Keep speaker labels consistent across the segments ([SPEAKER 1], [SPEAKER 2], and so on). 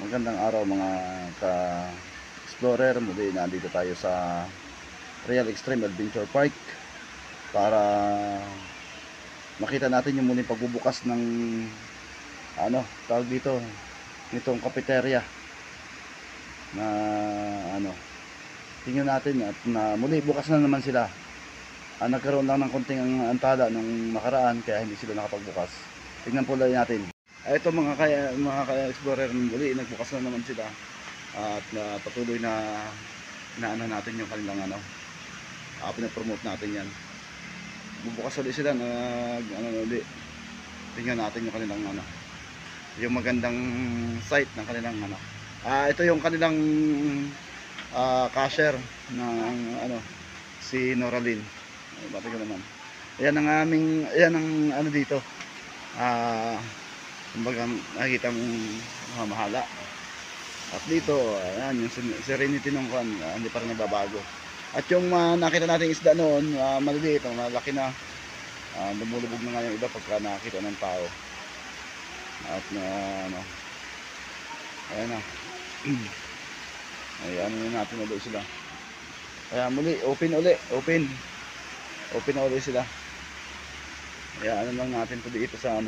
[SPEAKER 1] Magandang araw mga ka-explorer. Muli nandito tayo sa Real Extreme Adventure Park para makita natin yung muling pagbubukas ng tawag dito, nitong cafeteria na tingnan natin at na muli bukas na naman sila. Nagkaroon lang ng konting antada nung nakaraan kaya hindi sila nakapagbukas. Tingnan po lang natin. Ito mga ka-explorer, muli nagbukas na naman sila at patuloy na natin yung kanilang pinapromote natin yan. Bubukas ulit sila ulit. Tingnan natin yung kanilang yung magandang site ng kanilang ito yung kanilang cashier ng si Noralyn. Bati ko naman. Ayan ang dito. Kumbaga nakikita mong mahala. At dito, ayan, yung serenity ng kwan, hindi pa rin nababago. At yung nakita natin isda noon, maliliit, malaki na. Lumulubog na nga yung iba pagka nakita ng tao. At ayan na. Ayan natin ulit sila. Kaya muli, open na ulit sila. Kaya lang natin po dito sa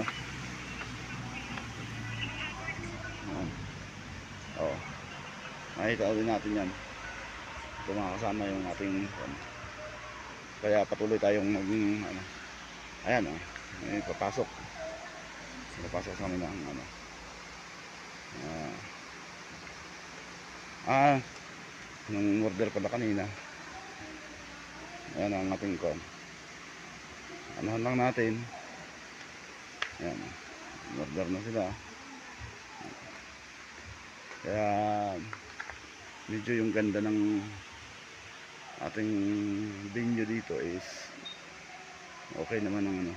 [SPEAKER 1] makita ulit natin yan. Ito mga kasama yung ating kaya patuloy tayong ayan may papasok sa kanila nung order pala kanina. Ayan ang ating lang natin. Ayan, order na sila. Kaya medyo yung ganda ng ating venue dito is okay naman ng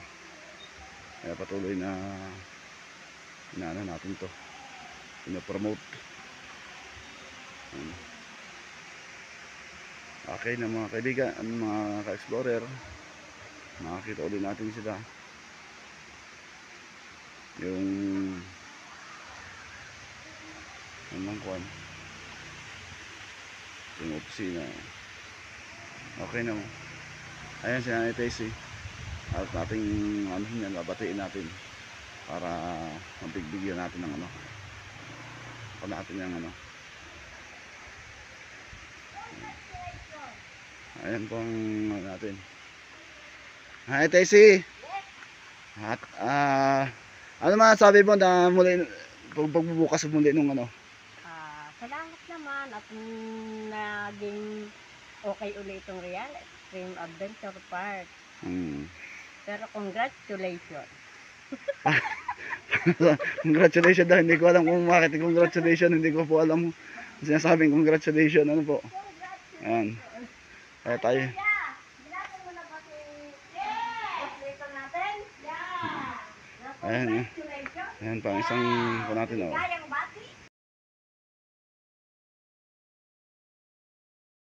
[SPEAKER 1] kaya patuloy na natin to, pinapromote. Okay na mga kaibigan, mga ka-explorer, makakita ulit natin sila yung yung opisina. Okay na mo. Ayan si Nanay Tessie at ating babatiin natin para mabigbigyan natin ng natin yung ayan po ang natin. Hi Tessie. At ano masasabi mo na muli pagbubukas muli nung
[SPEAKER 2] Salamat naman at naging okay ulit itong Real Extreme Adventure Park. Pero congratulations.
[SPEAKER 1] Congratulations daw. Hindi ko alam kung bakit congratulations. Hindi ko po alam sinasabing congratulations. Ano po? Ayan. Kaya tayo. Ayan. Ayan pa. Isang po natin.